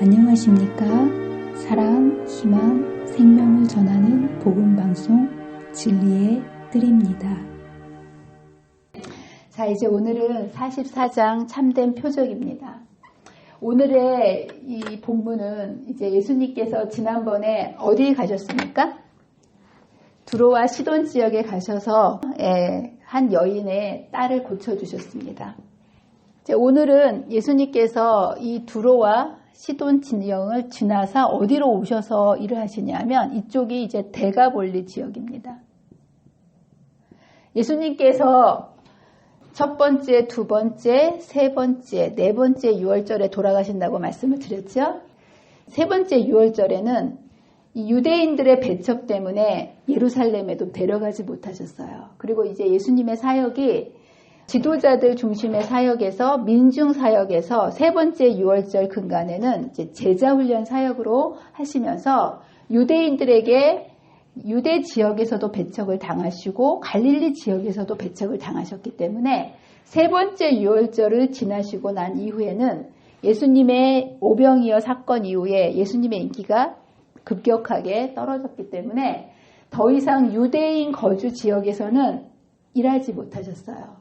안녕하십니까? 사랑, 희망, 생명을 전하는 복음방송 진리의 뜰입니다. 자, 이제 오늘은 44장 참된 표적입니다. 오늘의 이 본문은 이제 예수님께서 지난번에 어디 가셨습니까? 두로와 시돈 지역에 가셔서 한 여인의 딸을 고쳐주셨습니다. 오늘은 예수님께서 이 두로와 시돈 지역을 지나서 어디로 오셔서 일을 하시냐면 이쪽이 이제 데가볼리 지역입니다. 예수님께서 첫 번째, 두 번째, 세 번째, 네 번째 유월절에 돌아가신다고 말씀을 드렸죠. 세 번째 유월절에는 이 유대인들의 배척 때문에 예루살렘에도 데려가지 못하셨어요. 그리고 이제 예수님의 사역이 지도자들 중심의 사역에서 민중 사역에서 세 번째 유월절 근간에는 이제 제자 훈련 사역으로 하시면서 유대인들에게 유대 지역에서도 배척을 당하시고 갈릴리 지역에서도 배척을 당하셨기 때문에 세 번째 유월절을 지나시고 난 이후에는 예수님의 오병이어 사건 이후에 예수님의 인기가 급격하게 떨어졌기 때문에 더 이상 유대인 거주 지역에서는 일하지 못하셨어요.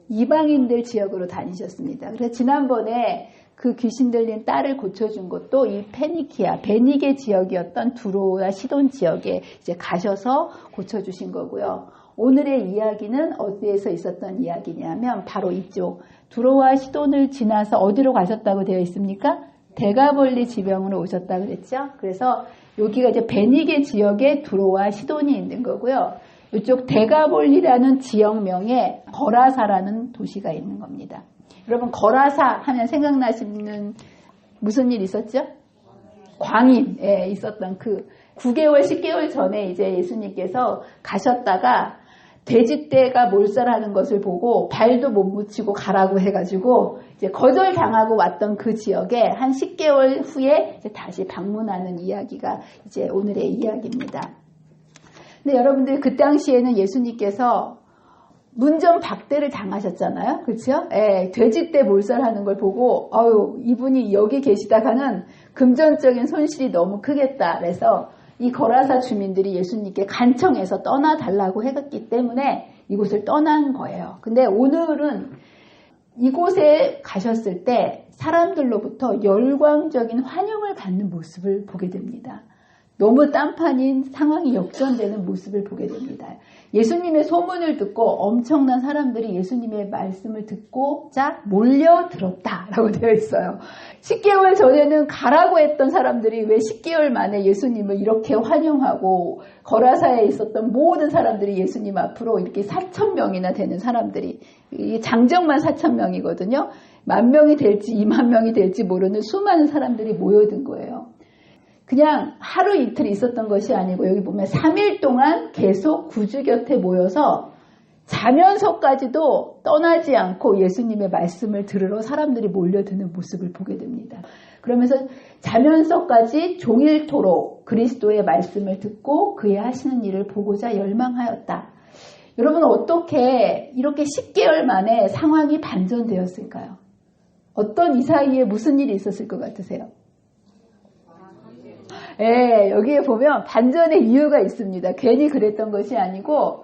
이방인들 지역으로 다니셨습니다. 그래서 지난번에 그 귀신 들린 딸을 고쳐준 것도 이 페니키아, 베니게 지역이었던 두로와 시돈 지역에 이제 가셔서 고쳐주신 거고요. 오늘의 이야기는 어디에서 있었던 이야기냐면 바로 이쪽 두로와 시돈을 지나서 어디로 가셨다고 되어 있습니까? 데가볼리 지방으로 오셨다고 그랬죠. 그래서 여기가 이제 베니게 지역에 두로와 시돈이 있는 거고요. 이쪽 데가볼리라는 지역명에 거라사라는 도시가 있는 겁니다. 여러분 거라사 하면 생각나시는 무슨 일 있었죠? 광인에 있었던 그 9개월 10개월 전에 이제 예수님께서 가셨다가 돼지떼가 몰살하는 것을 보고 발도 못 묻히고 가라고 해가지고 이제 거절당하고 왔던 그 지역에 한 10개월 후에 이제 다시 방문하는 이야기가 이제 오늘의 이야기입니다. 근데 여러분들 그 당시에는 예수님께서 문전박대를 당하셨잖아요. 그렇죠? 돼지떼 몰살하는 걸 보고 이분이 여기 계시다가는 금전적인 손실이 너무 크겠다. 그래서 이 거라사 주민들이 예수님께 간청해서 떠나달라고 했기 때문에 이곳을 떠난 거예요. 근데 오늘은 이곳에 가셨을 때 사람들로부터 열광적인 환영을 받는 모습을 보게 됩니다. 너무 딴판인 상황이 역전되는 모습을 보게 됩니다. 예수님의 소문을 듣고 엄청난 사람들이 예수님의 말씀을 듣고자 몰려들었다라고 되어 있어요. 10개월 전에는 가라고 했던 사람들이 왜 10개월 만에 예수님을 이렇게 환영하고 거라사에 있었던 모든 사람들이 예수님 앞으로 이렇게 4,000명이나 되는 사람들이 장정만 4,000명이거든요. 10,000명이 될지 20,000명이 될지 모르는 수많은 사람들이 모여든 거예요. 그냥 하루 이틀 있었던 것이 아니고 여기 보면 3일 동안 계속 구주 곁에 모여서 자면서까지도 떠나지 않고 예수님의 말씀을 들으러 사람들이 몰려드는 모습을 보게 됩니다. 그러면서 자면서까지 종일토록 그리스도의 말씀을 듣고 그의 하시는 일을 보고자 열망하였다. 여러분 어떻게 이렇게 10개월 만에 상황이 반전되었을까요? 어떤 이 사이에 무슨 일이 있었을 것 같으세요? 여기에 보면 반전의 이유가 있습니다. 괜히 그랬던 것이 아니고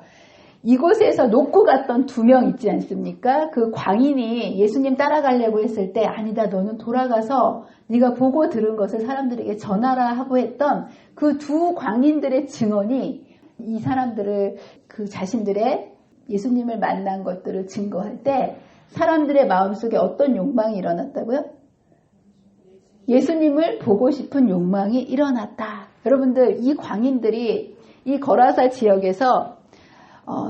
이곳에서 놓고 갔던 2명 있지 않습니까? 그 광인이 예수님 따라가려고 했을 때 아니다 너는 돌아가서 네가 보고 들은 것을 사람들에게 전하라 하고 했던 그 2 광인들의 증언이 이 사람들을 그 자신들의 예수님을 만난 것들을 증거할 때 사람들의 마음속에 어떤 욕망이 일어났다고요? 예수님을 보고 싶은 욕망이 일어났다. 여러분들 이 광인들이 이 거라사 지역에서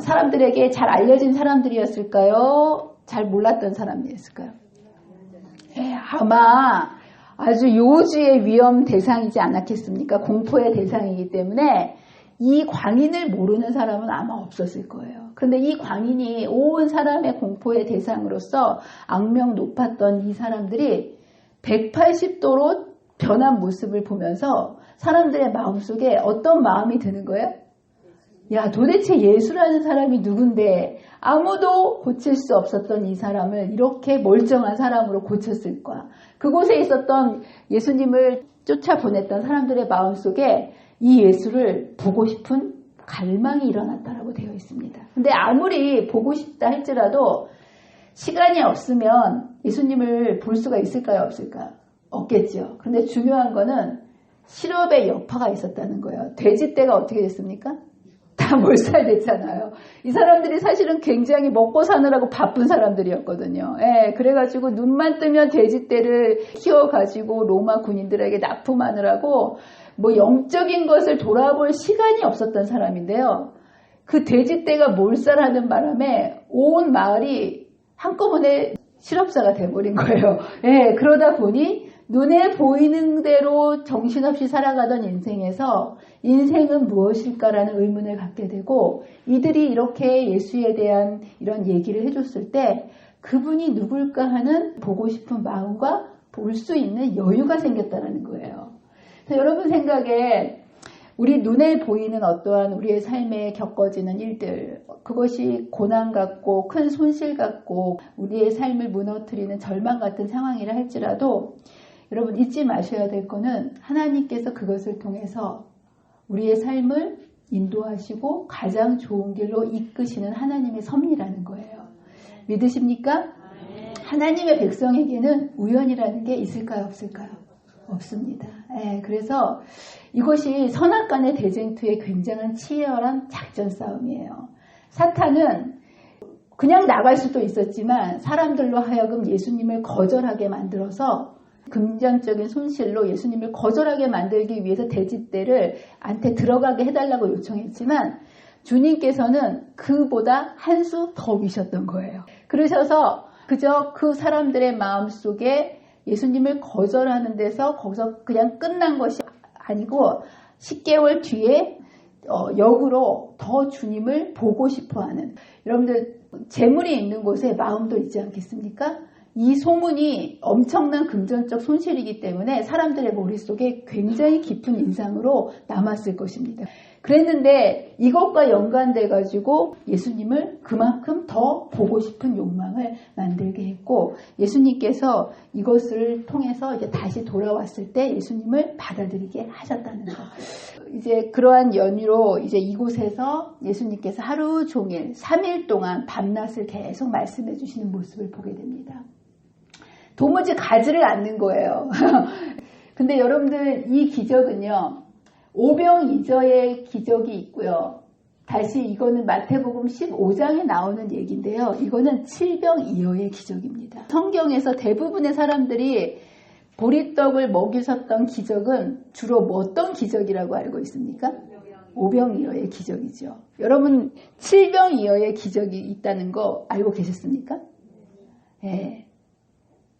사람들에게 잘 알려진 사람들이었을까요? 잘 몰랐던 사람이었을까요? 아마 아주 요주의 위험 대상이지 않았겠습니까? 공포의 대상이기 때문에 이 광인을 모르는 사람은 아마 없었을 거예요. 그런데 이 광인이 온 사람의 공포의 대상으로서 악명 높았던 이 사람들이 180도로 변한 모습을 보면서 사람들의 마음속에 어떤 마음이 드는 거예요? 야, 도대체 예수라는 사람이 누군데 아무도 고칠 수 없었던 이 사람을 이렇게 멀쩡한 사람으로 고쳤을까? 그곳에 있었던 예수님을 쫓아보냈던 사람들의 마음속에 이 예수를 보고 싶은 갈망이 일어났다라고 되어 있습니다. 근데 아무리 보고 싶다 할지라도 시간이 없으면 예수님을 볼 수가 있을까요? 없을까요? 없겠죠. 근데 중요한 거는 실업의 여파가 있었다는 거예요. 돼지떼가 어떻게 됐습니까? 다 몰살됐잖아요. 이 사람들이 사실은 굉장히 먹고 사느라고 바쁜 사람들이었거든요. 예, 그래가지고 눈만 뜨면 돼지떼를 키워가지고 로마 군인들에게 납품하느라고 뭐 영적인 것을 돌아볼 시간이 없었던 사람인데요. 그 돼지떼가 몰살하는 바람에 온 마을이 한꺼번에 실업자가 돼버린 거예요. 예, 그러다 보니 눈에 보이는 대로 정신없이 살아가던 인생에서 인생은 무엇일까라는 의문을 갖게 되고 이들이 이렇게 예수에 대한 이런 얘기를 해줬을 때 그분이 누굴까 하는 보고 싶은 마음과 볼 수 있는 여유가 생겼다는 거예요. 여러분 생각에 우리 눈에 보이는 어떠한 우리의 삶에 겪어지는 일들, 그것이 고난 같고 큰 손실 같고 우리의 삶을 무너뜨리는 절망 같은 상황이라 할지라도 여러분 잊지 마셔야 될 거는 하나님께서 그것을 통해서 우리의 삶을 인도하시고 가장 좋은 길로 이끄시는 하나님의 섭리라는 거예요. 믿으십니까? 하나님의 백성에게는 우연이라는 게 있을까요? 없을까요? 없습니다. 예, 그래서 이것이 선악간의 대쟁투의 굉장한 치열한 작전 싸움이에요. 사탄은 그냥 나갈 수도 있었지만 사람들로 하여금 예수님을 거절하게 만들어서 금전적인 손실로 예수님을 거절하게 만들기 위해서 돼지떼를 안테 들어가게 해달라고 요청했지만 주님께서는 그보다 한 수 더 위셨던 거예요. 그러셔서 그저 그 사람들의 마음속에 예수님을 거절하는 데서 거기서 그냥 끝난 것이 아니고 10개월 뒤에 역으로 더 주님을 보고 싶어하는, 여러분들 재물이 있는 곳에 마음도 있지 않겠습니까? 이 소문이 엄청난 금전적 손실이기 때문에 사람들의 머릿속에 굉장히 깊은 인상으로 남았을 것입니다. 그랬는데 이것과 연관돼 가지고 예수님을 그만큼 더 보고 싶은 욕망을 만들게 했고, 예수님께서 이것을 통해서 이제 다시 돌아왔을 때 예수님을 받아들이게 하셨다는 거. 이제 그러한 연유로 이제 이곳에서 예수님께서 하루 종일 3일 동안 밤낮을 계속 말씀해 주시는 모습을 보게 됩니다. 도무지 가지를 않는 거예요. 근데 여러분들 이 기적은요, 오병이어의 기적이 있고요. 다시 이거는 마태복음 15장에 나오는 얘기인데요. 이거는 칠병이어의 기적입니다. 성경에서 대부분의 사람들이 보리떡을 먹이셨던 기적은 주로 어떤 기적이라고 알고 있습니까? 오병이어의 기적이죠. 여러분 칠병이어의 기적이 있다는 거 알고 계셨습니까? 네.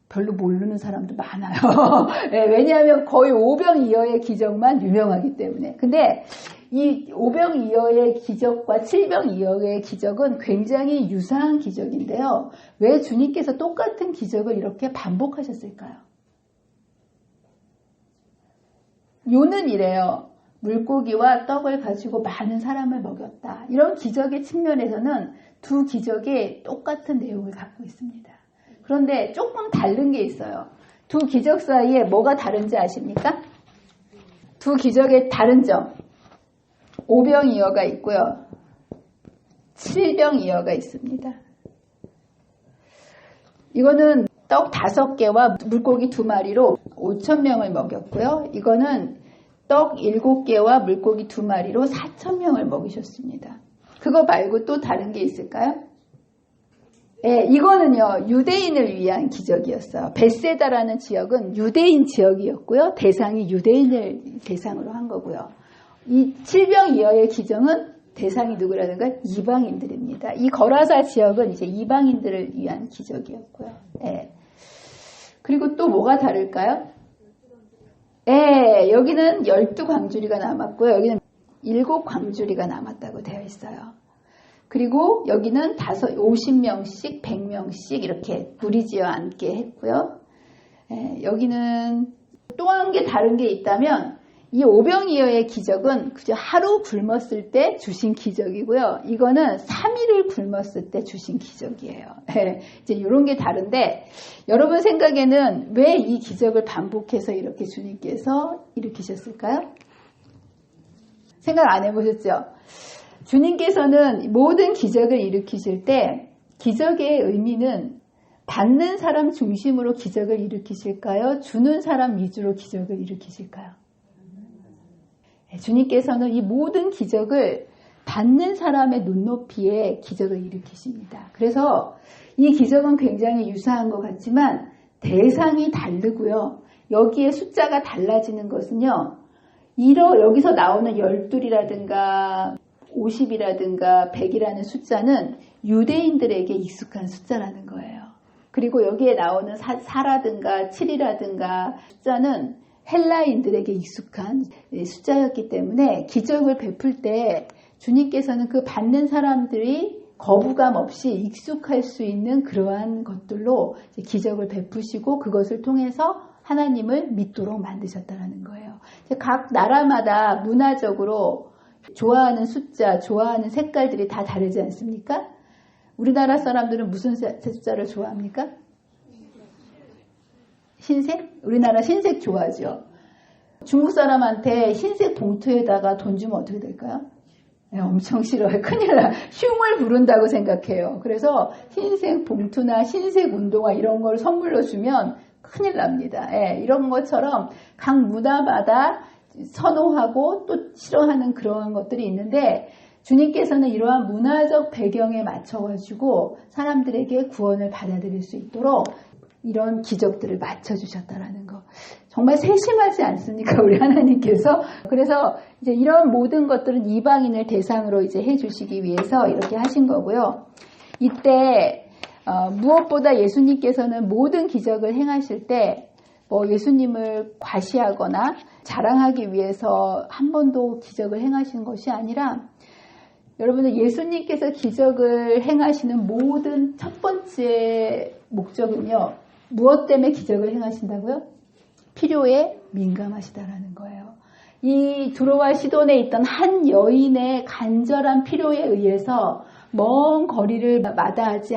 별로 모르는 사람도 많아요. 네, 왜냐하면 거의 오병이어의 기적만 유명하기 때문에. 근데 이 오병이어의 기적과 칠병이어의 기적은 굉장히 유사한 기적인데요. 왜 주님께서 똑같은 기적을 이렇게 반복하셨을까요? 요는 이래요. 물고기와 떡을 가지고 많은 사람을 먹였다. 이런 기적의 측면에서는 두 기적이 똑같은 내용을 갖고 있습니다. 그런데 조금 다른 게 있어요. 두 기적 사이에 뭐가 다른지 아십니까? 두 기적의 다른 점. 오병이어가 있고요. 칠병이어가 있습니다. 이거는 떡 5개와 물고기 2마리로 5,000명을 먹였고요. 이거는 떡 7개와 물고기 2마리로 4,000명을 먹이셨습니다. 그거 말고 또 다른 게 있을까요? 네, 이거는요, 유대인을 위한 기적이었어요. 벳세다라는 지역은 유대인 지역이었고요. 대상이 유대인을 대상으로 한 거고요. 이 칠병이어의 기적은 대상이 누구라는 걸 이방인들입니다. 이 거라사 지역은 이제 이방인들을 위한 기적이었고요. 네. 그리고 또 뭐가 다를까요? 네, 여기는 12광주리가 남았고요. 여기는 7광주리가 남았다고 되어 있어요. 그리고 여기는 50명씩, 100명씩 이렇게 무리지어 앉게 했고요. 여기는 또 한 개 다른 게 있다면 이 오병이어의 기적은 그저 하루 굶었을 때 주신 기적이고요. 이거는 3일을 굶었을 때 주신 기적이에요. 네, 이제 이런 게 다른데 여러분 생각에는 왜 이 기적을 반복해서 이렇게 주님께서 일으키셨을까요? 생각 안 해보셨죠? 주님께서는 모든 기적을 일으키실 때 기적의 의미는 받는 사람 중심으로 기적을 일으키실까요? 주는 사람 위주로 기적을 일으키실까요? 주님께서는 이 모든 기적을 받는 사람의 눈높이에 기적을 일으키십니다. 그래서 이 기적은 굉장히 유사한 것 같지만 대상이 다르고요. 여기에 숫자가 달라지는 것은요. 여기서 나오는 12이라든가 50이라든가 100이라는 숫자는 유대인들에게 익숙한 숫자라는 거예요. 그리고 여기에 나오는 4라든가 7이라든가 숫자는 헬라인들에게 익숙한 숫자였기 때문에 기적을 베풀 때 주님께서는 그 받는 사람들이 거부감 없이 익숙할 수 있는 그러한 것들로 기적을 베푸시고 그것을 통해서 하나님을 믿도록 만드셨다는 거예요. 각 나라마다 문화적으로 좋아하는 숫자, 좋아하는 색깔들이 다 다르지 않습니까? 우리나라 사람들은 무슨 숫자를 좋아합니까? 흰색? 우리나라 흰색 좋아하죠. 중국 사람한테 흰색 봉투에다가 돈 주면 어떻게 될까요? 네, 엄청 싫어요. 큰일 나. 흉을 부른다고 생각해요. 그래서 흰색 봉투나 흰색 운동화 이런 걸 선물로 주면 큰일 납니다. 네, 이런 것처럼 각 문화마다 선호하고 또 싫어하는 그런 것들이 있는데 주님께서는 이러한 문화적 배경에 맞춰가지고 사람들에게 구원을 받아들일 수 있도록 이런 기적들을 맞춰주셨다라는 거. 정말 세심하지 않습니까? 우리 하나님께서. 그래서 이제 이런 모든 것들은 이방인을 대상으로 이제 해주시기 위해서 이렇게 하신 거고요. 이때, 무엇보다 예수님께서는 모든 기적을 행하실 때, 예수님을 과시하거나 자랑하기 위해서 한 번도 기적을 행하신 것이 아니라, 여러분들 예수님께서 기적을 행하시는 모든 첫 번째 목적은요. 무엇 때문에 기적을 행하신다고요? 필요에 민감하시다라는 거예요. 이 두로와 시돈에 있던 한 여인의 간절한 필요에 의해서 먼 거리를 마다하지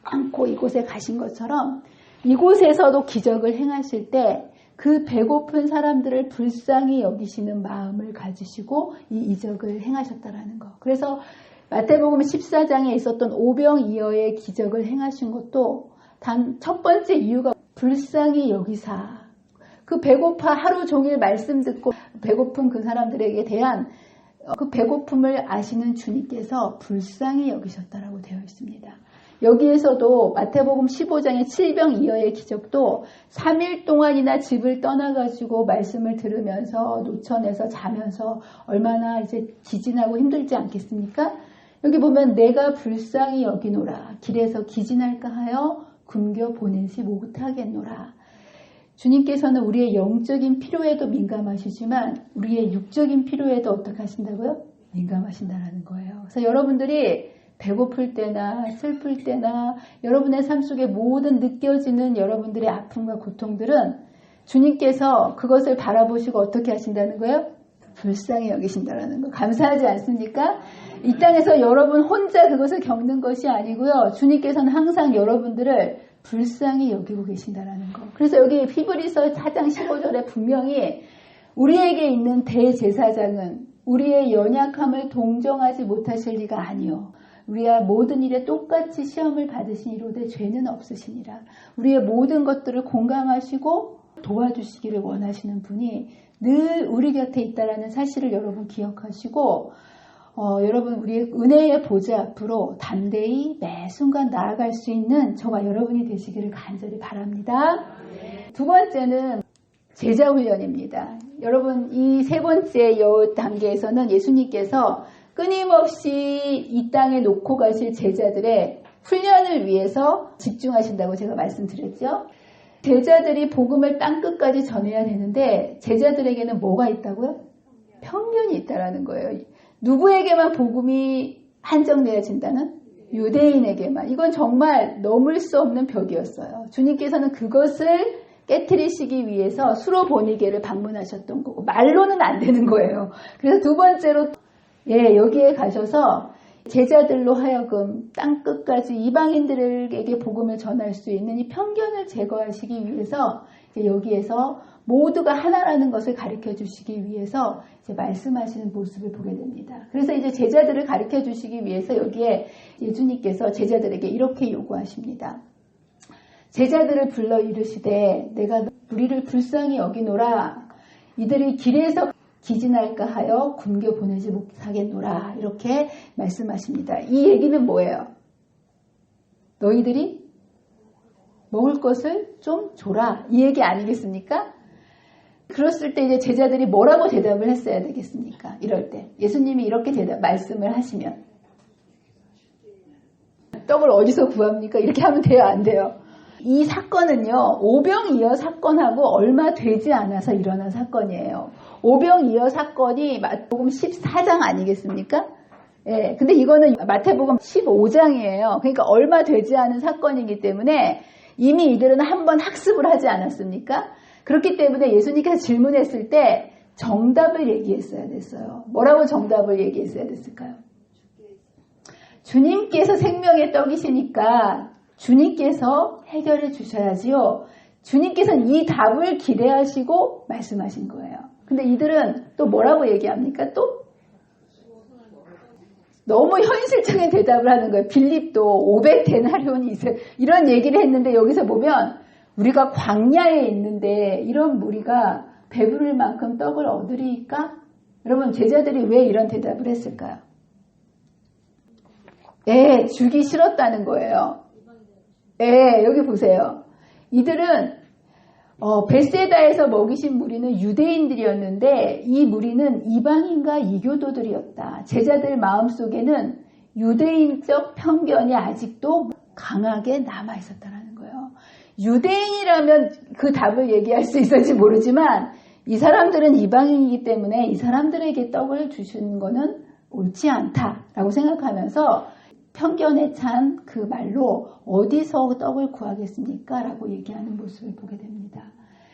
않고 이곳에 가신 것처럼 이곳에서도 기적을 행하실 때 그 배고픈 사람들을 불쌍히 여기시는 마음을 가지시고 이 이적을 행하셨다라는 거. 그래서 마태복음 14장에 있었던 오병이어의 기적을 행하신 것도 단 첫 번째 이유가 불쌍히 여기사. 그 배고파 하루 종일 말씀 듣고 배고픈 그 사람들에게 대한 그 배고픔을 아시는 주님께서 불쌍히 여기셨다라고 되어 있습니다. 여기에서도 마태복음 15장의 7병이어의 기적도 3일 동안이나 집을 떠나가지고 말씀을 들으면서 노천에서 자면서 얼마나 이제 기진하고 힘들지 않겠습니까? 여기 보면 내가 불쌍히 여기노라 길에서 기진할까 하여 굶겨 보내지 못하겠노라. 주님께서는 우리의 영적인 필요에도 민감하시지만 우리의 육적인 필요에도 어떻게 하신다고요? 민감하신다라는 거예요. 그래서 여러분들이 배고플 때나 슬플 때나 여러분의 삶 속에 모든 느껴지는 여러분들의 아픔과 고통들은 주님께서 그것을 바라보시고 어떻게 하신다는 거예요? 불쌍히 여기신다는 거. 감사하지 않습니까? 이 땅에서 여러분 혼자 그것을 겪는 것이 아니고요. 주님께서는 항상 여러분들을 불쌍히 여기고 계신다는 거. 그래서 여기 히브리서 4장 15절에 분명히 우리에게 있는 대제사장은 우리의 연약함을 동정하지 못하실 리가 아니요. 우리의 모든 일에 똑같이 시험을 받으신 이로되 죄는 없으시니라. 우리의 모든 것들을 공감하시고 도와주시기를 원하시는 분이 늘 우리 곁에 있다라는 사실을 여러분 기억하시고 여러분 우리의 은혜의 보좌 앞으로 담대히 매 순간 나아갈 수 있는 저와 여러분이 되시기를 간절히 바랍니다. 두 번째는 제자훈련입니다. 여러분 이 세 번째 단계에서는 예수님께서 끊임없이 이 땅에 놓고 가실 제자들의 훈련을 위해서 집중하신다고 제가 말씀드렸죠. 제자들이 복음을 땅끝까지 전해야 되는데 제자들에게는 뭐가 있다고요? 편견이 있다라는 거예요. 누구에게만 복음이 한정되어진다는? 유대인에게만. 이건 정말 넘을 수 없는 벽이었어요. 주님께서는 그것을 깨트리시기 위해서 수로보니게를 방문하셨던 거고 말로는 안 되는 거예요. 그래서 두 번째로 여기에 가셔서 제자들로 하여금 땅끝까지 이방인들에게 복음을 전할 수 있는 이 편견을 제거하시기 위해서 이제 여기에서 모두가 하나라는 것을 가르쳐 주시기 위해서 이제 말씀하시는 모습을 보게 됩니다. 그래서 이제 제자들을 가르쳐 주시기 위해서 여기에 예수님께서 제자들에게 이렇게 요구하십니다. 제자들을 불러 이르시되 내가 우리를 불쌍히 여기노라. 이들이 길에서 기진할까 하여 굶겨 보내지 못하겠노라. 이렇게 말씀하십니다. 이 얘기는 뭐예요? 너희들이 먹을 것을 좀 줘라. 이 얘기 아니겠습니까? 그랬을 때 이제 제자들이 뭐라고 대답을 했어야 되겠습니까? 이럴 때. 예수님이 이렇게 말씀을 하시면. 떡을 어디서 구합니까? 이렇게 하면 돼요? 안 돼요? 이 사건은요, 오병이어 사건하고 얼마 되지 않아서 일어난 사건이에요. 오병이어 사건이 마태복음 14장 아니겠습니까? 예, 근데 이거는 마태복음 15장이에요. 그러니까 얼마 되지 않은 사건이기 때문에 이미 이들은 한번 학습을 하지 않았습니까? 그렇기 때문에 예수님께서 질문했을 때 정답을 얘기했어야 됐어요. 뭐라고 정답을 얘기했어야 됐을까요? 주님께서 생명의 떡이시니까 주님께서 해결해 주셔야지요. 주님께서는 이 답을 기대하시고 말씀하신 거예요. 근데 이들은 또 뭐라고 얘기합니까? 또 너무 현실적인 대답을 하는 거예요. 빌립도 500데나리온이 있어요. 이런 얘기를 했는데 여기서 보면 우리가 광야에 있는데 이런 무리가 배부를 만큼 떡을 얻으리까? 여러분 제자들이 왜 이런 대답을 했을까요? 주기 싫었다는 거예요. 여기 보세요. 이들은 벳세다에서 먹이신 무리는 유대인들이었는데 이 무리는 이방인과 이교도들이었다. 제자들 마음속에는 유대인적 편견이 아직도 강하게 남아있었다는 거예요. 유대인이라면 그 답을 얘기할 수 있을지 모르지만 이 사람들은 이방인이기 때문에 이 사람들에게 떡을 주시는 것은 옳지 않다라고 생각하면서 편견에 찬 그 말로 어디서 떡을 구하겠습니까? 라고 얘기하는 모습을 보게 됩니다.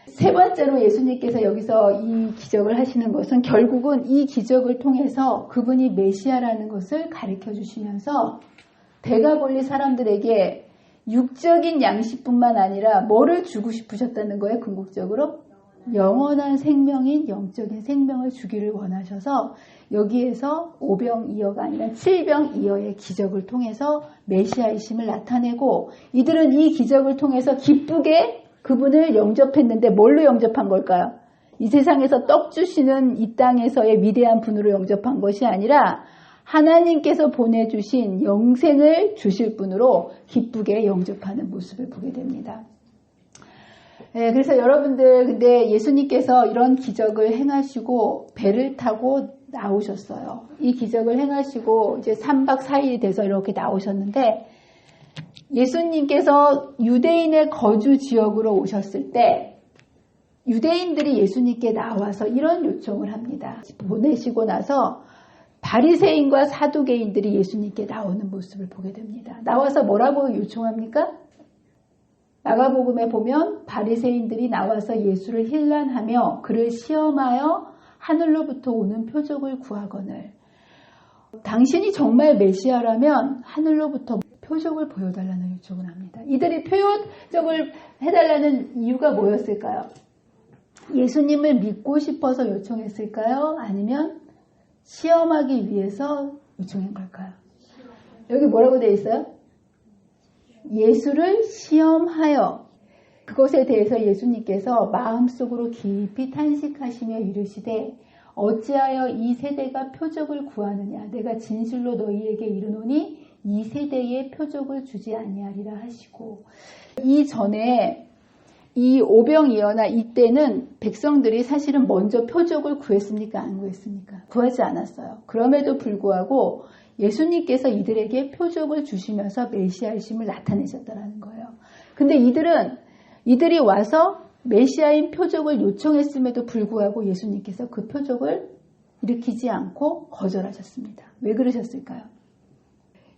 세 번째로 예수님께서 여기서 이 기적을 하시는 것은 결국은 이 기적을 통해서 그분이 메시아라는 것을 가르쳐 주시면서 데가볼리 사람들에게 육적인 양식뿐만 아니라 뭐를 주고 싶으셨다는 거예요? 궁극적으로 영원한 생명인 영적인 생명을 주기를 원하셔서 여기에서 오병이어가 아니라 칠병이어의 기적을 통해서 메시아이심을 나타내고 이들은 이 기적을 통해서 기쁘게 그분을 영접했는데 뭘로 영접한 걸까요? 이 세상에서 떡 주시는 이 땅에서의 위대한 분으로 영접한 것이 아니라 하나님께서 보내주신 영생을 주실 분으로 기쁘게 영접하는 모습을 보게 됩니다. 그래서 여러분들 근데 예수님께서 이런 기적을 행하시고 배를 타고 나오셨어요. 이 기적을 행하시고 이제 3박 4일이 돼서 이렇게 나오셨는데 예수님께서 유대인의 거주 지역으로 오셨을 때 유대인들이 예수님께 나와서 이런 요청을 합니다. 보내시고 나서 바리새인과 사두개인들이 예수님께 나오는 모습을 보게 됩니다. 나와서 뭐라고 요청합니까? 마가복음에 보면 바리새인들이 나와서 예수를 힐난하며 그를 시험하여 하늘로부터 오는 표적을 구하거늘 당신이 정말 메시아라면 하늘로부터 표적을 보여달라는 요청을 합니다. 이들이 표적을 해달라는 이유가 뭐였을까요? 예수님을 믿고 싶어서 요청했을까요? 아니면 시험하기 위해서 요청한 걸까요? 여기 뭐라고 되어 있어요? 예수를 시험하여 그것에 대해서 예수님께서 마음속으로 깊이 탄식하시며 이르시되 어찌하여 이 세대가 표적을 구하느냐 내가 진실로 너희에게 이르노니 이 세대에 표적을 주지 아니하리라 하시고 이전에 이 오병이어나 이때는 백성들이 사실은 먼저 표적을 구했습니까? 안 구했습니까? 구하지 않았어요. 그럼에도 불구하고 예수님께서 이들에게 표적을 주시면서 메시아이심을 나타내셨다는 거예요. 근데 이들이 와서 메시아인 표적을 요청했음에도 불구하고 예수님께서 그 표적을 일으키지 않고 거절하셨습니다. 왜 그러셨을까요?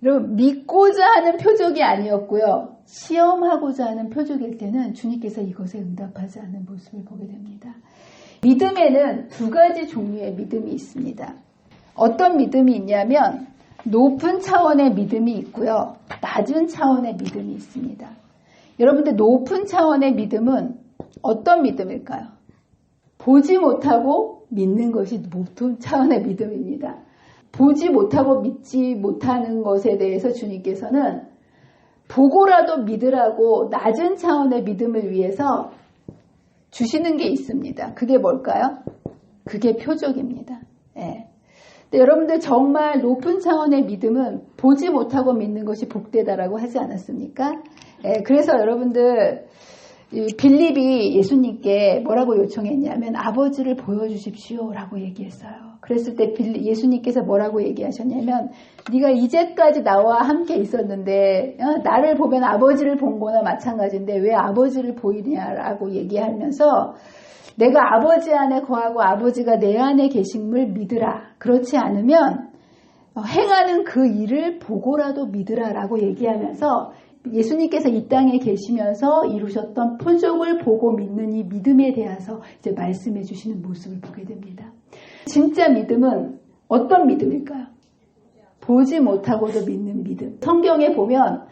여러분, 믿고자 하는 표적이 아니었고요. 시험하고자 하는 표적일 때는 주님께서 이것에 응답하지 않는 모습을 보게 됩니다. 믿음에는 두 가지 종류의 믿음이 있습니다. 어떤 믿음이 있냐면 높은 차원의 믿음이 있고요. 낮은 차원의 믿음이 있습니다. 여러분들 높은 차원의 믿음은 어떤 믿음일까요? 보지 못하고 믿는 것이 높은 차원의 믿음입니다. 보지 못하고 믿지 못하는 것에 대해서 주님께서는 보고라도 믿으라고 낮은 차원의 믿음을 위해서 주시는 게 있습니다. 그게 뭘까요? 그게 표적입니다. 예. 근데 여러분들 정말 높은 차원의 믿음은 보지 못하고 믿는 것이 복되다라고 하지 않았습니까? 예. 그래서 여러분들 빌립이 예수님께 뭐라고 요청했냐면 아버지를 보여주십시오 라고 얘기했어요. 그랬을 때 예수님께서 뭐라고 얘기하셨냐면 네가 이제까지 나와 함께 있었는데 나를 보면 아버지를 본 거나 마찬가지인데 왜 아버지를 보이냐라고 얘기하면서 내가 아버지 안에 거하고 아버지가 내 안에 계심을 믿으라. 그렇지 않으면 행하는 그 일을 보고라도 믿으라 라고 얘기하면서 예수님께서 이 땅에 계시면서 이루셨던 표적을 보고 믿는 이 믿음에 대해서 이제 말씀해 주시는 모습을 보게 됩니다. 진짜 믿음은 어떤 믿음일까요? 보지 못하고도 믿는 믿음. 성경에 보면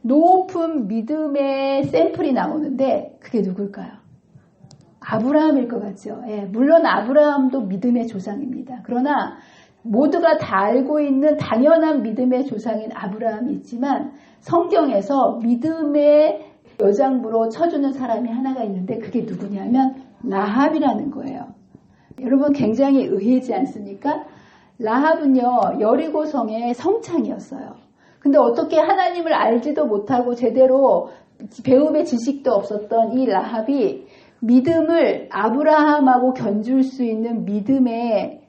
높은 믿음의 샘플이 나오는데 그게 누굴까요? 아브라함일 것 같죠. 예, 물론 아브라함도 믿음의 조상입니다. 그러나 모두가 다 알고 있는 당연한 믿음의 조상인 아브라함이 있지만 성경에서 믿음의 여장부로 쳐주는 사람이 하나가 있는데 그게 누구냐면 라합이라는 거예요. 여러분 굉장히 의외지 않습니까? 라합은요 여리고성의 성창이었어요. 근데 어떻게 하나님을 알지도 못하고 제대로 배움의 지식도 없었던 이 라합이 믿음을 아브라함하고 견줄 수 있는 믿음의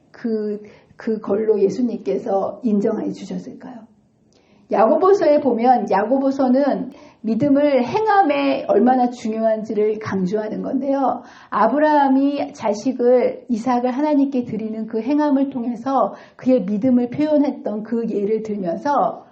그걸로 예수님께서 인정해 주셨을까요? 야고보서에 보면 야고보서는 믿음을 행함에 얼마나 중요한지를 강조하는 건데요. 아브라함이 자식을 이삭을 하나님께 드리는 그 행함을 통해서 그의 믿음을 표현했던 그 예를 들면서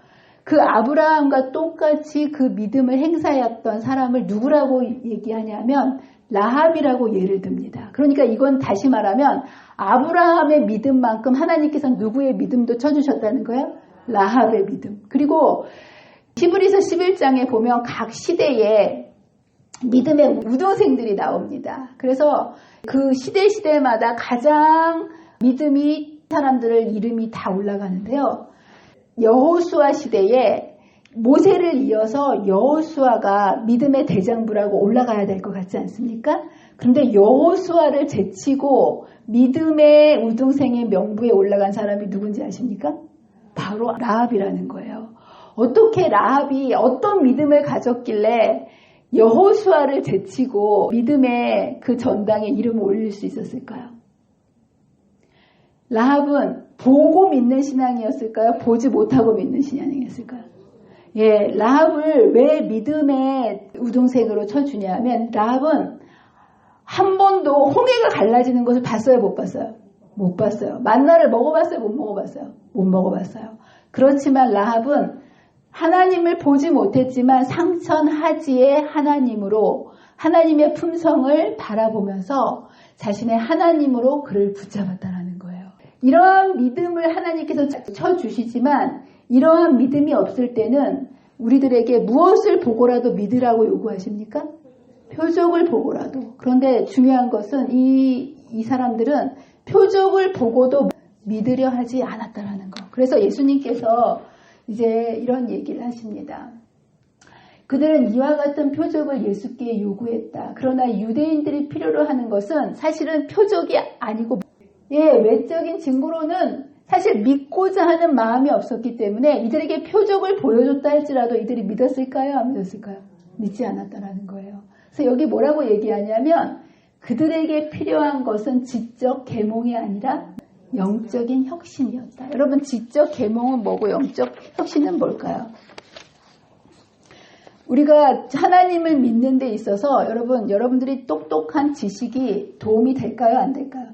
그 아브라함과 똑같이 그 믿음을 행사했던 사람을 누구라고 얘기하냐면 라합이라고 예를 듭니다. 그러니까 이건 다시 말하면 아브라함의 믿음만큼 하나님께서는 누구의 믿음도 쳐주셨다는 거예요? 라합의 믿음. 그리고 히브리서 11장에 보면 각 시대에 믿음의 우등생들이 나옵니다. 그래서 그 시대마다 가장 믿음이 사람들을 이름이 다 올라가는데요. 여호수아 시대에 모세를 이어서 여호수아가 믿음의 대장부라고 올라가야 될 것 같지 않습니까? 그런데 여호수아를 제치고 믿음의 우등생의 명부에 올라간 사람이 누군지 아십니까? 바로 라합이라는 거예요. 어떻게 라합이 어떤 믿음을 가졌길래 여호수아를 제치고 믿음의 그 전당에 이름을 올릴 수 있었을까요? 라합은 보고 믿는 신앙이었을까요? 보지 못하고 믿는 신앙이었을까요? 예, 라합을 왜 믿음의 우등생으로 쳐주냐면 라합은 한 번도 홍해가 갈라지는 것을 봤어요? 못 봤어요? 못 봤어요. 만나를 먹어봤어요? 못 먹어봤어요? 못 먹어봤어요. 그렇지만 라합은 하나님을 보지 못했지만 상천하지의 하나님으로 하나님의 품성을 바라보면서 자신의 하나님으로 그를 붙잡았다는 거예요. 이러한 믿음을 하나님께서 쳐주시지만 이러한 믿음이 없을 때는 우리들에게 무엇을 보고라도 믿으라고 요구하십니까? 표적을 보고라도. 그런데 중요한 것은 이 사람들은 표적을 보고도 믿으려 하지 않았다라는 거. 그래서 예수님께서 이제 이런 얘기를 하십니다. 그들은 이와 같은 표적을 예수께 요구했다. 그러나 유대인들이 필요로 하는 것은 사실은 표적이 아니고 외적인 증거로는 사실 믿고자 하는 마음이 없었기 때문에 이들에게 표적을 보여줬다 할지라도 이들이 믿었을까요? 안 믿었을까요? 믿지 않았다라는 거예요. 그래서 여기 뭐라고 얘기하냐면 그들에게 필요한 것은 지적 계몽이 아니라 영적인 혁신이었다. 여러분 지적 계몽은 뭐고 영적 혁신은 뭘까요? 우리가 하나님을 믿는 데 있어서 여러분들이 똑똑한 지식이 도움이 될까요? 안 될까요?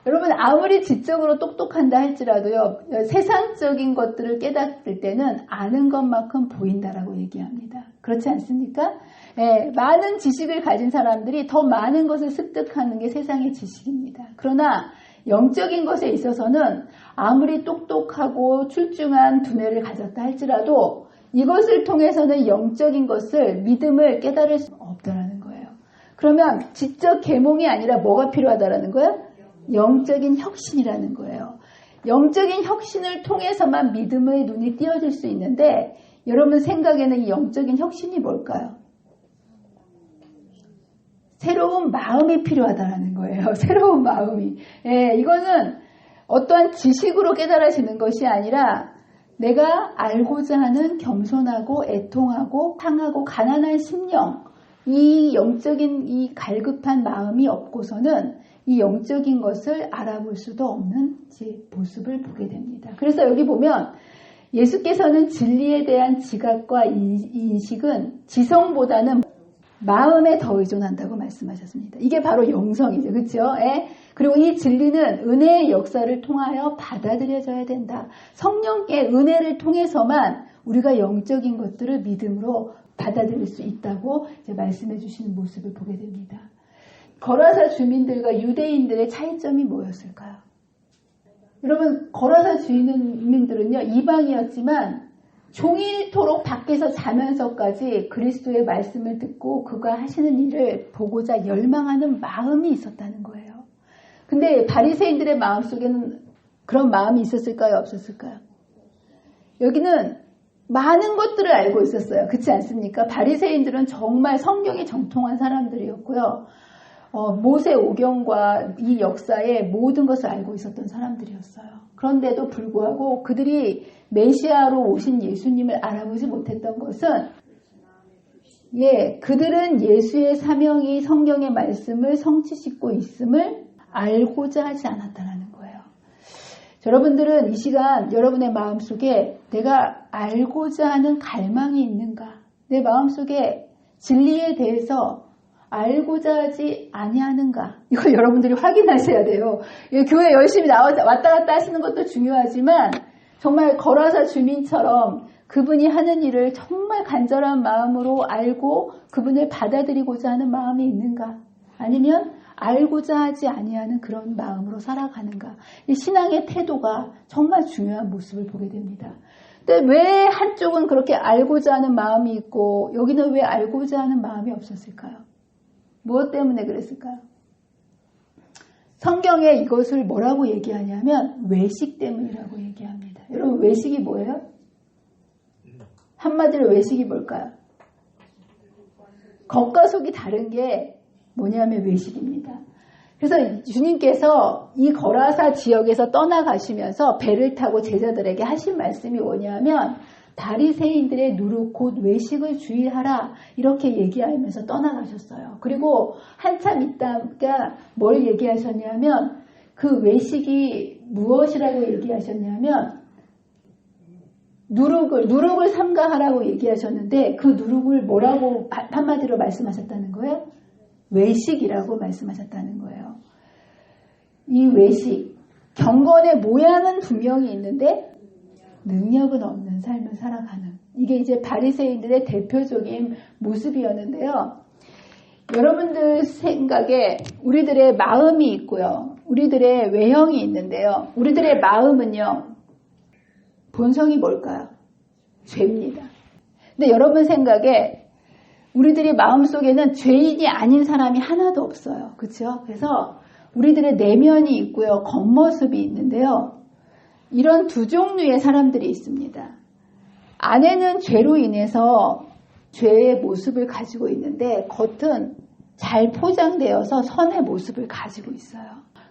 여러분 아무리 지적으로 똑똑한다 할지라도요. 세상적인 것들을 깨닫을 때는 아는 것만큼 보인다라고 얘기합니다. 그렇지 않습니까? 예, 많은 지식을 가진 사람들이 더 많은 것을 습득하는 게 세상의 지식입니다. 그러나 영적인 것에 있어서는 아무리 똑똑하고 출중한 두뇌를 가졌다 할지라도 이것을 통해서는 영적인 것을 믿음을 깨달을 수 없다라는 거예요. 그러면 지적 계몽이 아니라 뭐가 필요하다라는 거예요? 영적인 혁신이라는 거예요. 영적인 혁신을 통해서만 믿음의 눈이 띄어질 수 있는데 여러분 생각에는 이 영적인 혁신이 뭘까요? 새로운 마음이 필요하다는 거예요. 새로운 마음이. 예, 이거는 어떠한 지식으로 깨달아지는 것이 아니라 내가 알고자 하는 겸손하고 애통하고 상하고 가난한 심령, 이 영적인 이 갈급한 마음이 없고서는 이 영적인 것을 알아볼 수도 없는 모습을 보게 됩니다. 그래서 여기 보면 예수께서는 진리에 대한 지각과 인식은 지성보다는 마음에 더 의존한다고 말씀하셨습니다. 이게 바로 영성이죠. 그렇죠? 예? 그리고 이 진리는 은혜의 역사를 통하여 받아들여져야 된다. 성령의 은혜를 통해서만 우리가 영적인 것들을 믿음으로 받아들일 수 있다고 이제 말씀해 주시는 모습을 보게 됩니다. 거라사 주민들과 유대인들의 차이점이 뭐였을까요? 여러분 거라사 주민들은요 이방이었지만 종일토록 밖에서 자면서까지 그리스도의 말씀을 듣고 그가 하시는 일을 보고자 열망하는 마음이 있었다는 거예요. 근데 바리새인들의 마음속에는 그런 마음이 있었을까요? 없었을까요? 여기는 많은 것들을 알고 있었어요. 그렇지 않습니까? 바리새인들은 정말 성경에 정통한 사람들이었고요. 모세 오경과 이 역사의 모든 것을 알고 있었던 사람들이었어요. 그런데도 불구하고 그들이 메시아로 오신 예수님을 알아보지 못했던 것은 그들은 예수의 사명이 성경의 말씀을 성취짓고 있음을 알고자 하지 않았다는 거예요. 여러분들은 이 시간 여러분의 마음속에 내가 알고자 하는 갈망이 있는가? 내 마음속에 진리에 대해서 알고자 하지 아니하는가? 이걸 여러분들이 확인하셔야 돼요. 교회 열심히 왔다 갔다 하시는 것도 중요하지만 정말 거라사 주민처럼 그분이 하는 일을 정말 간절한 마음으로 알고 그분을 받아들이고자 하는 마음이 있는가? 아니면 알고자 하지 아니하는 그런 마음으로 살아가는가? 이 신앙의 태도가 정말 중요한 모습을 보게 됩니다. 근데 왜 한쪽은 그렇게 알고자 하는 마음이 있고 여기는 왜 알고자 하는 마음이 없었을까요? 무엇 때문에 그랬을까요? 성경에 이것을 뭐라고 얘기하냐면 외식 때문이라고 얘기합니다. 여러분 외식이 뭐예요? 한마디로 외식이 뭘까요? 겉과 속이 다른 게 뭐냐면 외식입니다. 그래서 주님께서 이 거라사 지역에서 떠나가시면서 배를 타고 제자들에게 하신 말씀이 뭐냐면 바리새인들의 누룩 곧 외식을 주의하라 이렇게 얘기하면서 떠나가셨어요. 그리고 한참 있다가 뭘 얘기하셨냐면 그 외식이 무엇이라고 얘기하셨냐면 누룩을 삼가하라고 얘기하셨는데 그 누룩을 뭐라고 한마디로 말씀하셨다는 거예요? 외식이라고 말씀하셨다는 거예요. 이 외식, 경건의 모양은 분명히 있는데 능력은 없는 삶을 살아가는 이게 이제 바리새인들의 대표적인 모습이었는데요. 여러분들 생각에 우리들의 마음이 있고요. 우리들의 외형이 있는데요. 우리들의 마음은요. 본성이 뭘까요? 죄입니다. 근데 여러분 생각에 우리들의 마음속에는 죄인이 아닌 사람이 하나도 없어요. 그렇죠? 그래서 우리들의 내면이 있고요. 겉모습이 있는데요. 이런 두 종류의 사람들이 있습니다. 안에는 죄로 인해서 죄의 모습을 가지고 있는데 겉은 잘 포장되어서 선의 모습을 가지고 있어요.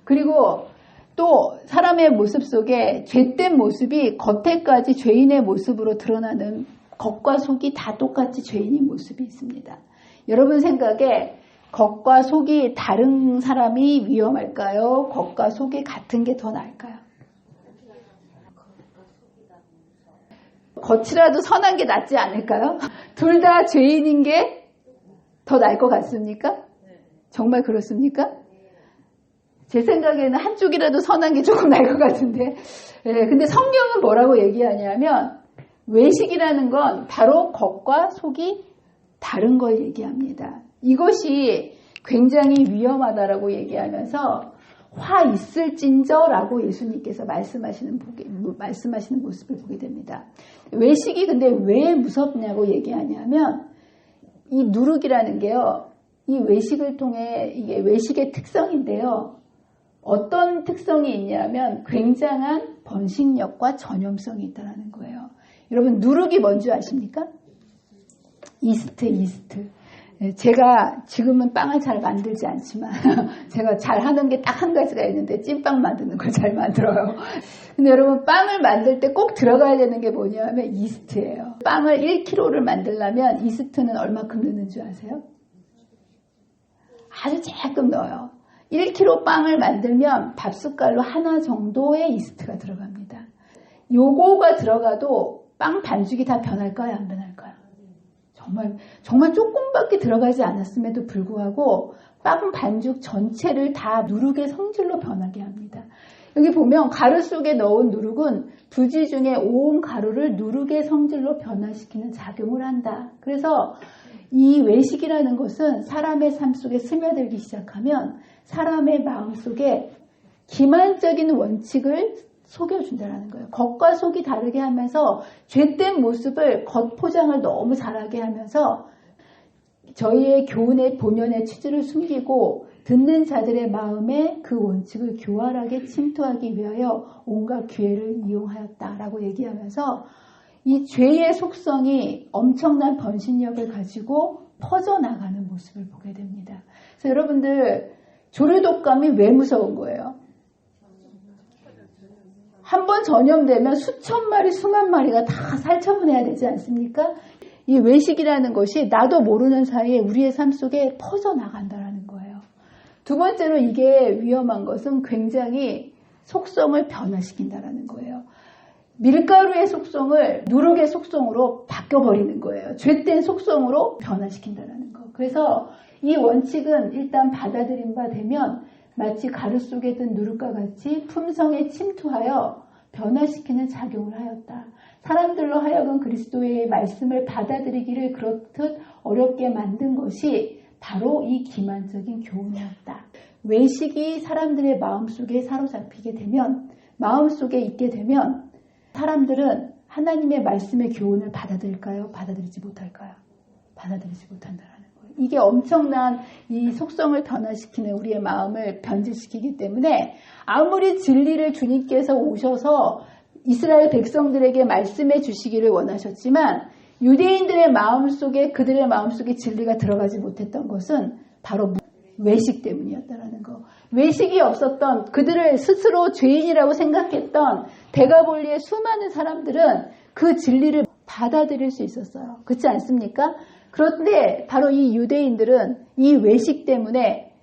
그리고 또 사람의 모습 속에 죄된 모습이 겉에까지 죄인의 모습으로 드러나는 겉과 속이 다 똑같이 죄인인 모습이 있습니다. 여러분 생각에 겉과 속이 다른 사람이 위험할까요? 겉과 속이 같은 게 더 나을까요? 겉이라도 선한 게 낫지 않을까요? 둘 다 죄인인 게 더 나을 것 같습니까? 정말 그렇습니까? 제 생각에는 한쪽이라도 선한 게 조금 나을 것 같은데. 예, 근데 성경은 뭐라고 얘기하냐면 외식이라는 건 바로 겉과 속이 다른 걸 얘기합니다. 이것이 굉장히 위험하다라고 얘기하면서 화 있을진저라고 예수님께서 말씀하시는 모습을 보게 됩니다. 외식이 근데 왜 무섭냐고 얘기하냐면 이 누룩이라는 게요. 이 외식을 통해 이게 외식의 특성인데요. 어떤 특성이 있냐면 굉장한 번식력과 전염성이 있다는 거예요. 여러분 누룩이 뭔지 아십니까? 이스트. 제가 지금은 빵을 잘 만들지 않지만 제가 잘하는 게 딱 한 가지가 있는데 찐빵 만드는 걸 잘 만들어요. 근데 여러분 빵을 만들 때 꼭 들어가야 되는 게 뭐냐면 이스트예요. 빵을 1kg를 만들려면 이스트는 얼마큼 넣는 줄 아세요? 아주 조금 넣어요. 1kg 빵을 만들면 밥숟갈로 하나 정도의 이스트가 들어갑니다. 요거가 들어가도 빵 반죽이 다 변할까요? 안 변할까요? 정말 조금밖에 들어가지 않았음에도 불구하고 빵 반죽 전체를 다 누룩의 성질로 변하게 합니다. 여기 보면 가루 속에 넣은 누룩은 부지 중에 온 가루를 누룩의 성질로 변화시키는 작용을 한다. 그래서 이 외식이라는 것은 사람의 삶 속에 스며들기 시작하면 사람의 마음 속에 기만적인 원칙을 속여준다는 거예요. 겉과 속이 다르게 하면서 죄된 모습을 겉포장을 너무 잘하게 하면서 저희의 교훈의 본연의 취지를 숨기고 듣는 자들의 마음에 그 원칙을 교활하게 침투하기 위하여 온갖 기회를 이용하였다라고 얘기하면서 이 죄의 속성이 엄청난 번식력을 가지고 퍼져나가는 모습을 보게 됩니다. 그래서 여러분들 조류독감이 왜 무서운 거예요? 한번 전염되면 수천 마리, 수만 마리가 다 살처분해야 되지 않습니까? 이 외식이라는 것이 나도 모르는 사이에 우리의 삶 속에 퍼져나간다는 거예요. 두 번째로 이게 위험한 것은 굉장히 속성을 변화시킨다는 거예요. 밀가루의 속성을 누룩의 속성으로 바뀌어버리는 거예요. 죄된 속성으로 변화시킨다는 거. 그래서 이 원칙은 일단 받아들인 바 되면 마치 가루 속에 든 누룩과 같이 품성에 침투하여 변화시키는 작용을 하였다. 사람들로 하여금 그리스도의 말씀을 받아들이기를 그렇듯 어렵게 만든 것이 바로 이 기만적인 교훈이었다. 외식이 사람들의 마음속에 사로잡히게 되면, 마음속에 있게 되면 사람들은 하나님의 말씀의 교훈을 받아들일까요? 받아들이지 못할까요? 받아들이지 못한다라는 거예요. 이게 엄청난 이 속성을 변화시키는 우리의 마음을 변질시키기 때문에 아무리 진리를 주님께서 오셔서 이스라엘 백성들에게 말씀해 주시기를 원하셨지만 유대인들의 마음속에 그들의 마음속에 진리가 들어가지 못했던 것은 바로 외식 때문이었다라는 거. 외식이 없었던 그들을 스스로 죄인이라고 생각했던 대가볼리의 수많은 사람들은 그 진리를 받아들일 수 있었어요. 그렇지 않습니까? 그런데 바로 이 유대인들은 이 외식 때문에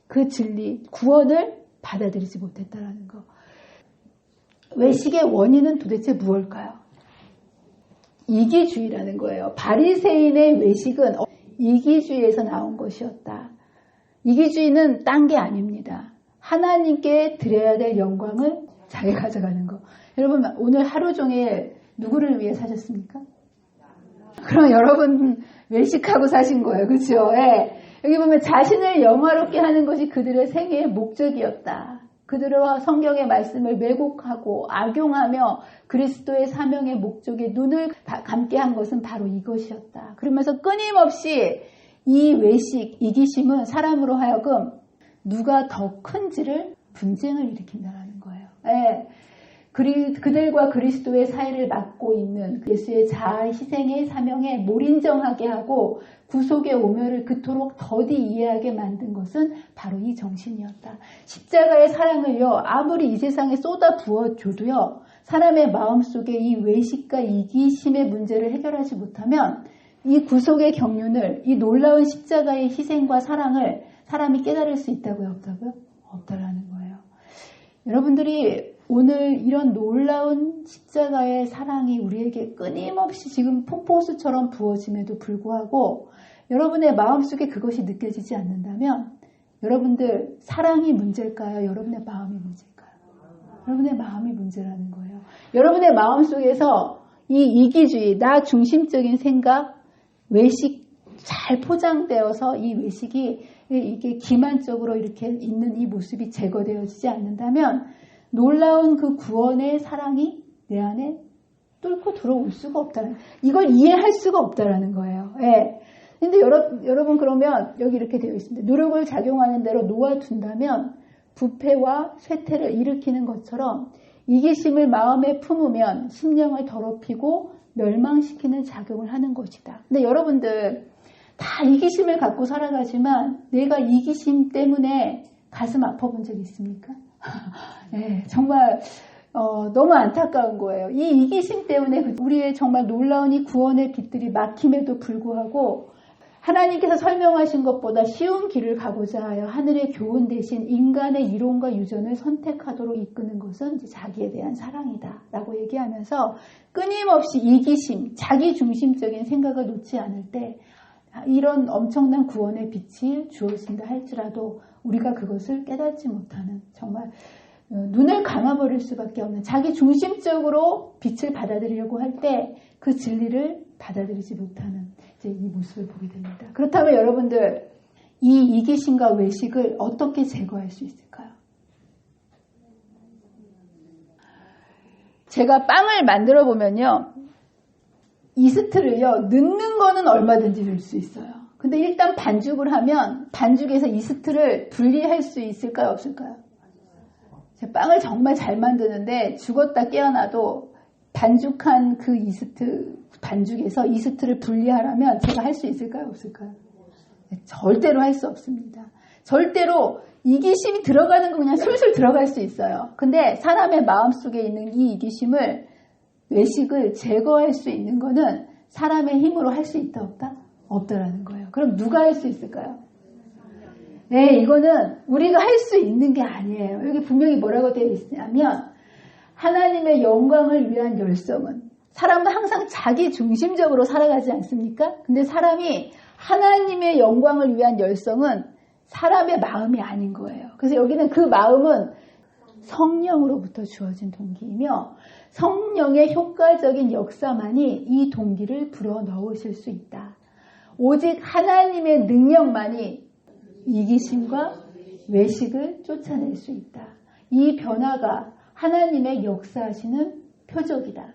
그 진리, 구원을 받아들이지 못했다라는 거. 외식의 원인은 도대체 무엇일까요? 이기주의라는 거예요. 바리새인의 외식은 이기주의에서 나온 것이었다. 이기주의는 딴 게 아닙니다. 하나님께 드려야 될 영광을 자기 가져가는 거. 여러분 오늘 하루 종일 누구를 위해 사셨습니까? 그럼 여러분 외식하고 사신 거예요. 그렇죠? 예. 여기 보면 자신을 영화롭게 하는 것이 그들의 생애의 목적이었다. 그들은 성경의 말씀을 왜곡하고 악용하며 그리스도의 사명의 목적에 눈을 감게 한 것은 바로 이것이었다. 그러면서 끊임없이 이 외식, 이기심은 사람으로 하여금 누가 더 큰지를 분쟁을 일으킨다는 거예요. 예. 그들과 그리스도의 사이를 막고 있는 예수의 자아 희생의 사명에 몰인정하게 하고 구속의 오멸을 그토록 더디 이해하게 만든 것은 바로 이 정신이었다. 십자가의 사랑을요, 아무리 이 세상에 쏟아 부어줘도요, 사람의 마음속에 이 외식과 이기심의 문제를 해결하지 못하면 이 구속의 경륜을, 이 놀라운 십자가의 희생과 사랑을 사람이 깨달을 수 있다고요? 없다고요? 없다라는 거예요. 여러분들이 오늘 이런 놀라운 십자가의 사랑이 우리에게 끊임없이 지금 폭포수처럼 부어짐에도 불구하고 여러분의 마음속에 그것이 느껴지지 않는다면 여러분들 사랑이 문제일까요? 여러분의 마음이 문제일까요? 여러분의 마음이 문제라는 거예요. 여러분의 마음 속에서 이 이기주의, 나 중심적인 생각, 외식 잘 포장되어서 이 외식이 이게 기만적으로 이렇게 있는 이 모습이 제거되어지지 않는다면 놀라운 그 구원의 사랑이 내 안에 뚫고 들어올 수가 없다는, 이걸 이해할 수가 없다라는 거예요. 예. 근데 여러분 그러면 여기 이렇게 되어 있습니다. 노력을 작용하는 대로 놓아둔다면 부패와 쇠퇴를 일으키는 것처럼 이기심을 마음에 품으면 심령을 더럽히고 멸망시키는 작용을 하는 것이다. 근데 여러분들 다 이기심을 갖고 살아가지만 내가 이기심 때문에 가슴 아파본 적 있습니까? 네, 정말 너무 안타까운 거예요. 이 이기심 때문에 우리의 정말 놀라운 이 구원의 빛들이 막힘에도 불구하고 하나님께서 설명하신 것보다 쉬운 길을 가고자 하여 하늘의 교훈 대신 인간의 이론과 유전을 선택하도록 이끄는 것은 이제 자기에 대한 사랑이다 라고 얘기하면서 끊임없이 이기심, 자기 중심적인 생각을 놓지 않을 때 이런 엄청난 구원의 빛이 주어진다 할지라도 우리가 그것을 깨닫지 못하는, 정말 눈을 감아버릴 수밖에 없는, 자기 중심적으로 빛을 받아들이려고 할 때 그 진리를 받아들이지 못하는 이제 이 모습을 보게 됩니다. 그렇다면 여러분들 이 이기심과 외식을 어떻게 제거할 수 있을까요? 제가 빵을 만들어 보면요, 이스트를요 넣는 거는 얼마든지 넣을 수 있어요. 근데 일단 반죽을 하면 반죽에서 이스트를 분리할 수 있을까요, 없을까요? 제가 빵을 정말 잘 만드는데 죽었다 깨어나도 반죽한 그 이스트 반죽에서 이스트를 분리하라면 제가 할 수 있을까요, 없을까요? 절대로 할 수 없습니다. 절대로 이기심이 들어가는 거 그냥 술술 들어갈 수 있어요. 근데 사람의 마음속에 있는 이 이기심을, 외식을 제거할 수 있는 거는 사람의 힘으로 할 수 있다 없다? 없다라는 거예요. 그럼 누가 할 수 있을까요? 네, 이거는 우리가 할 수 있는 게 아니에요. 여기 분명히 뭐라고 되어 있냐면 하나님의 영광을 위한 열성은, 사람은 항상 자기 중심적으로 살아가지 않습니까? 근데 사람이 하나님의 영광을 위한 열성은 사람의 마음이 아닌 거예요. 그래서 여기는 그 마음은 성령으로부터 주어진 동기이며 성령의 효과적인 역사만이 이 동기를 불어넣으실 수 있다. 오직 하나님의 능력만이 이기심과 외식을 쫓아낼 수 있다. 이 변화가 하나님의 역사하시는 표적이다.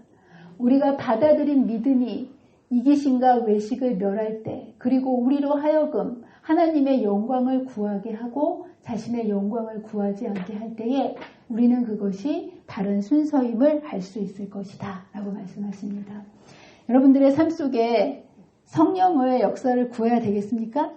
우리가 받아들인 믿음이 이기심과 외식을 멸할 때, 그리고 우리로 하여금 하나님의 영광을 구하게 하고 자신의 영광을 구하지 않게 할 때에 우리는 그것이 바른 순서임을 알 수 있을 것이다 라고 말씀하십니다. 여러분들의 삶 속에 성령의 역사를 구해야 되겠습니까?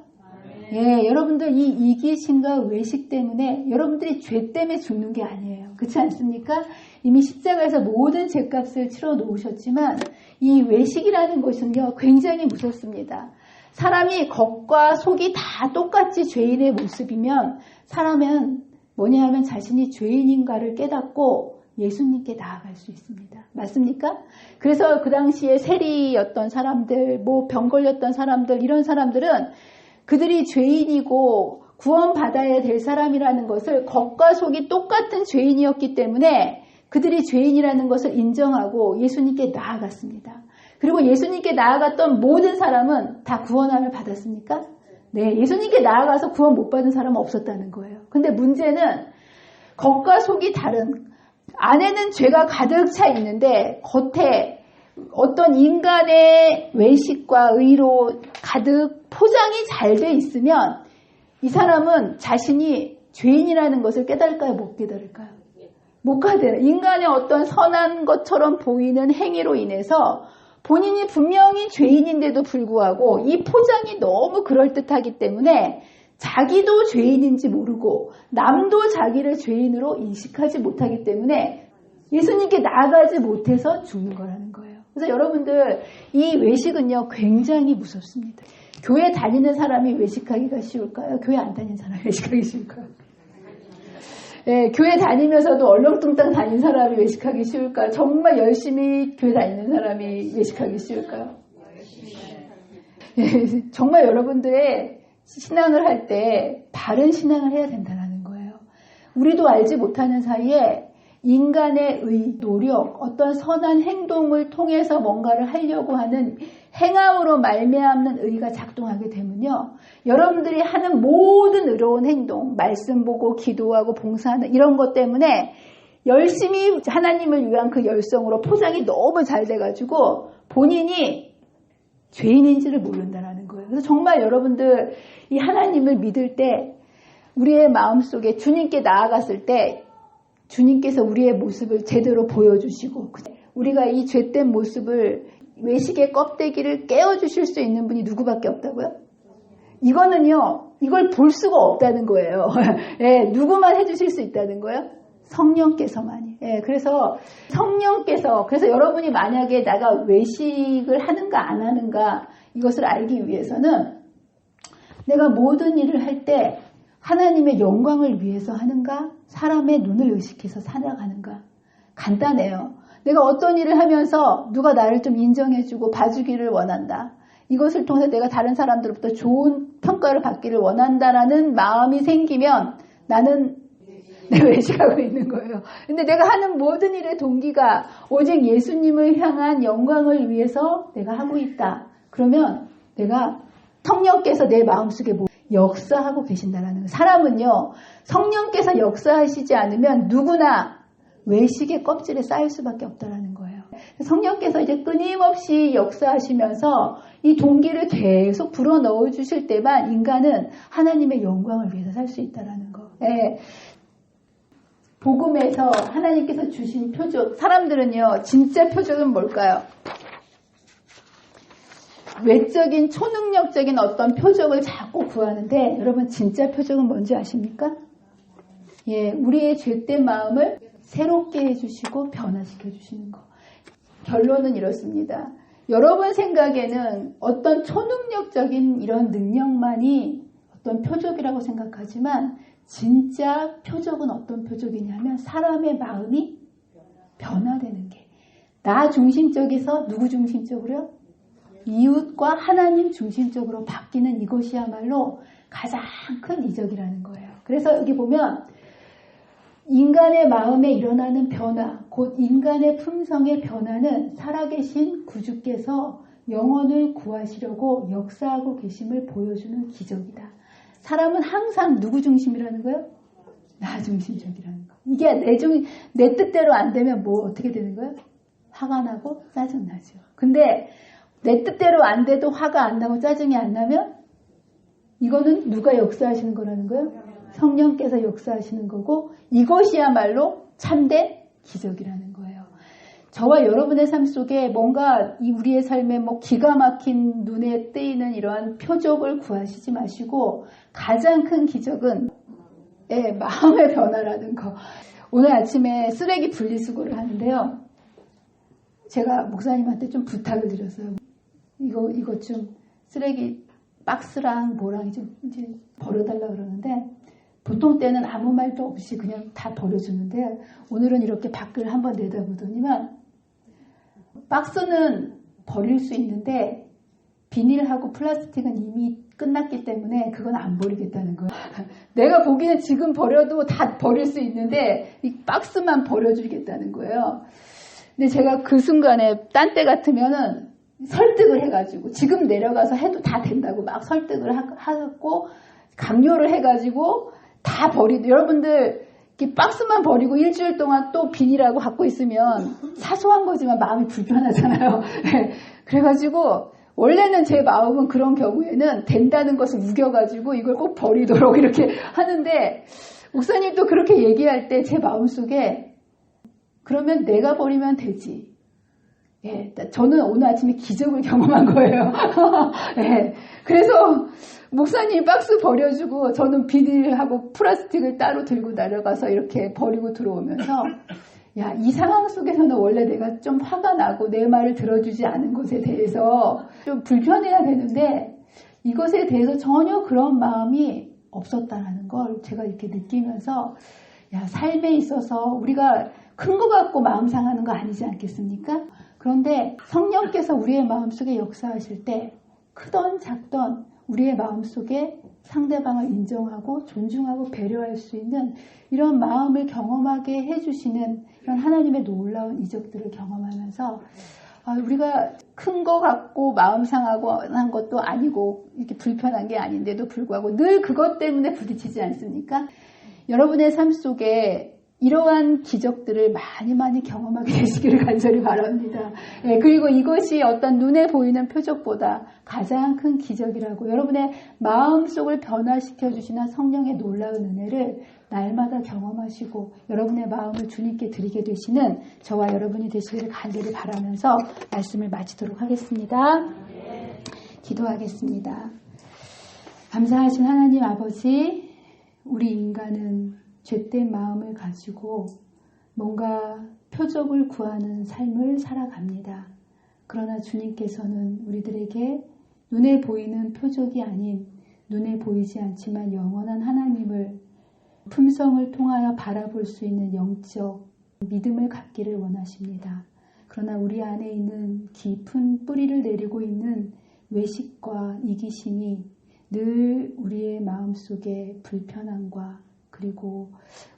예, 여러분들 이 이기심과 외식 때문에 여러분들이 죄 때문에 죽는 게 아니에요. 그렇지 않습니까? 이미 십자가에서 모든 죄값을 치러 놓으셨지만 이 외식이라는 것은요 굉장히 무섭습니다. 사람이 겉과 속이 다 똑같이 죄인의 모습이면 사람은 뭐냐 하면 자신이 죄인인가를 깨닫고 예수님께 나아갈 수 있습니다. 맞습니까? 그래서 그 당시에 세리였던 사람들, 병 걸렸던 사람들, 이런 사람들은 그들이 죄인이고 구원받아야 될 사람이라는 것을 겉과 속이 똑같은 죄인이었기 때문에 그들이 죄인이라는 것을 인정하고 예수님께 나아갔습니다. 그리고 예수님께 나아갔던 모든 사람은 다 구원함을 받았습니까? 네, 예수님께 나아가서 구원 못 받은 사람은 없었다는 거예요. 근데 문제는 겉과 속이 다른, 안에는 죄가 가득 차 있는데 겉에 어떤 인간의 외식과 의로 가득 포장이 잘 돼 있으면 이 사람은 자신이 죄인이라는 것을 깨달을까요? 못 깨달을까요? 못 깨달아요. 인간의 어떤 선한 것처럼 보이는 행위로 인해서 본인이 분명히 죄인인데도 불구하고 이 포장이 너무 그럴듯하기 때문에 자기도 죄인인지 모르고 남도 자기를 죄인으로 인식하지 못하기 때문에 예수님께 나아가지 못해서 죽는 거라는 거예요. 그래서 여러분들 이 외식은요 굉장히 무섭습니다. 교회 다니는 사람이 외식하기가 쉬울까요? 교회 안 다니는 사람이 외식하기 쉬울까요? 예, 교회 다니면서도 얼렁뚱땅 다니는 사람이 외식하기 쉬울까요? 정말 열심히 교회 다니는 사람이 외식하기 쉬울까요? 예, 정말 여러분들의 신앙을 할 때 바른 신앙을 해야 된다는 거예요. 우리도 알지 못하는 사이에 인간의 의, 노력, 어떤 선한 행동을 통해서 뭔가를 하려고 하는 행함으로 말미암는 의가 작동하게 되면요. 여러분들이 하는 모든 의로운 행동, 말씀 보고 기도하고 봉사하는 이런 것 때문에 열심히 하나님을 위한 그 열성으로 포장이 너무 잘 돼가지고 본인이 죄인인지를 모른다는 거예요. 그래서 정말 여러분들 이 하나님을 믿을 때 우리의 마음속에 주님께 나아갔을 때 주님께서 우리의 모습을 제대로 보여주시고 우리가 이 죄된 모습을 외식의 껍데기를 깨워주실 수 있는 분이 누구밖에 없다고요? 이거는요. 이걸 볼 수가 없다는 거예요. 예, 누구만 해주실 수 있다는 거예요? 성령께서만이. 예, 그래서 성령께서 그래서 여러분이 만약에 내가 외식을 하는가 안 하는가 이것을 알기 위해서는 내가 모든 일을 할 때 하나님의 영광을 위해서 하는가 사람의 눈을 의식해서 살아가는가 간단해요. 내가 어떤 일을 하면서 누가 나를 좀 인정해주고 봐주기를 원한다. 이것을 통해서 내가 다른 사람들로부터 좋은 평가를 받기를 원한다라는 마음이 생기면 나는 외식하고 있는 거예요. 근데 내가 하는 모든 일의 동기가 오직 예수님을 향한 영광을 위해서 내가 하고 있다. 그러면 내가 성령께서 내 마음속에 역사하고 계신다라는 거예요. 사람은요. 성령께서 역사하시지 않으면 누구나 외식의 껍질에 쌓일 수밖에 없다라는 거예요. 성령께서 이제 끊임없이 역사하시면서 이 동기를 계속 불어넣어 주실 때만 인간은 하나님의 영광을 위해서 살 수 있다라는 거. 예. 복음에서 하나님께서 주신 표적, 사람들은요, 진짜 표적은 뭘까요? 외적인 초능력적인 어떤 표적을 자꾸 구하는데 여러분 진짜 표적은 뭔지 아십니까? 예, 우리의 죄된 마음을 새롭게 해주시고 변화시켜 주시는 거. 결론은 이렇습니다. 여러분 생각에는 어떤 초능력적인 이런 능력만이 어떤 표적이라고 생각하지만 진짜 표적은 어떤 표적이냐면 사람의 마음이 변화되는 게 나 중심적에서 누구 중심적으로요? 이웃과 하나님 중심적으로 바뀌는 이것이야말로 가장 큰 이적이라는 거예요. 그래서 여기 보면 인간의 마음에 일어나는 변화, 곧 인간의 품성의 변화는 살아계신 구주께서 영혼을 구하시려고 역사하고 계심을 보여주는 기적이다. 사람은 항상 누구 중심이라는 거예요? 나 중심적이라는 거. 이게 내 뜻대로 안 되면 뭐 어떻게 되는 거예요? 화가 나고 짜증나죠. 근데 내 뜻대로 안 돼도 화가 안 나고 짜증이 안 나면 이거는 누가 역사하시는 거라는 거예요? 성령께서 역사하시는 거고 이것이야말로 참된 기적이라는 거예요. 저와 여러분의 삶 속에 뭔가 우리의 삶에 기가 막힌 눈에 띄는 이러한 표적을 구하시지 마시고 가장 큰 기적은 마음의 변화라는 거. 오늘 아침에 쓰레기 분리수거를 하는데요. 제가 목사님한테 좀 부탁을 드렸어요. 이거 좀 쓰레기 박스랑 뭐랑 좀 이제 버려달라 그러는데 보통 때는 아무 말도 없이 그냥 다 버려주는데 오늘은 이렇게 밖을 한번 내다보더니만 박스는 버릴 수 있는데 비닐하고 플라스틱은 이미 끝났기 때문에 그건 안 버리겠다는 거예요. 내가 보기에는 지금 버려도 다 버릴 수 있는데 이 박스만 버려주겠다는 거예요. 근데 제가 그 순간에 딴 때 같으면은 설득을 해가지고 지금 내려가서 해도 다 된다고 막 설득을 하고 강요를 해가지고 다 버리도 여러분들 이렇게 박스만 버리고 일주일 동안 또 비닐하고 갖고 있으면 사소한 거지만 마음이 불편하잖아요. 그래가지고 원래는 제 마음은 그런 경우에는 된다는 것을 우겨가지고 이걸 꼭 버리도록 이렇게 하는데 목사님도 그렇게 얘기할 때 제 마음속에 그러면 내가 버리면 되지. 예, 저는 오늘 아침에 기적을 경험한 거예요. 예, 그래서 목사님 박스 버려주고 저는 비닐하고 플라스틱을 따로 들고 내려가서 이렇게 버리고 들어오면서 야, 이 상황 속에서는 원래 내가 좀 화가 나고 내 말을 들어주지 않은 것에 대해서 좀 불편해야 되는데 이것에 대해서 전혀 그런 마음이 없었다라는 걸 제가 이렇게 느끼면서 야, 삶에 있어서 우리가 큰 거 갖고 마음 상하는 거 아니지 않겠습니까? 그런데 성령께서 우리의 마음속에 역사하실 때 크던 작던 우리의 마음속에 상대방을 인정하고 존중하고 배려할 수 있는 이런 마음을 경험하게 해주시는 이런 하나님의 놀라운 이적들을 경험하면서 우리가 큰 거 같고 마음 상하고 한 것도 아니고 이렇게 불편한 게 아닌데도 불구하고 늘 그것 때문에 부딪히지 않습니까? 여러분의 삶 속에 이러한 기적들을 많이 경험하게 되시기를 간절히 바랍니다. 그리고 이것이 어떤 눈에 보이는 표적보다 가장 큰 기적이라고 여러분의 마음속을 변화시켜 주시는 성령의 놀라운 은혜를 날마다 경험하시고 여러분의 마음을 주님께 드리게 되시는 저와 여러분이 되시기를 간절히 바라면서 말씀을 마치도록 하겠습니다. 기도하겠습니다. 감사하신 하나님 아버지, 우리 인간은 죄된 마음을 가지고 뭔가 표적을 구하는 삶을 살아갑니다. 그러나 주님께서는 우리들에게 눈에 보이는 표적이 아닌 눈에 보이지 않지만 영원한 하나님을 품성을 통하여 바라볼 수 있는 영적 믿음을 갖기를 원하십니다. 그러나 우리 안에 있는 깊은 뿌리를 내리고 있는 외식과 이기심이 늘 우리의 마음속에 불편함과 그리고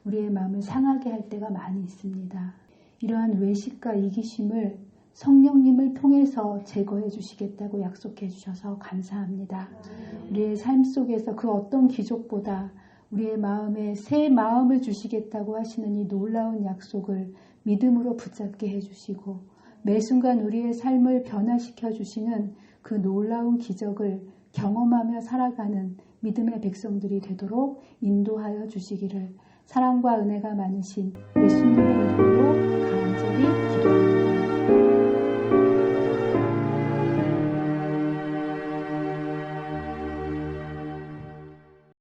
우리의 마음을 상하게 할 때가 많이 있습니다. 이러한 외식과 이기심을 성령님을 통해서 제거해 주시겠다고 약속해 주셔서 감사합니다. 우리의 삶 속에서 그 어떤 기적보다 우리의 마음에 새 마음을 주시겠다고 하시는 이 놀라운 약속을 믿음으로 붙잡게 해주시고 매 순간 우리의 삶을 변화시켜 주시는 그 놀라운 기적을 경험하며 살아가는 믿음의 백성들이 되도록 인도하여 주시기를 사랑과 은혜가 많으신 예수님의 이름으로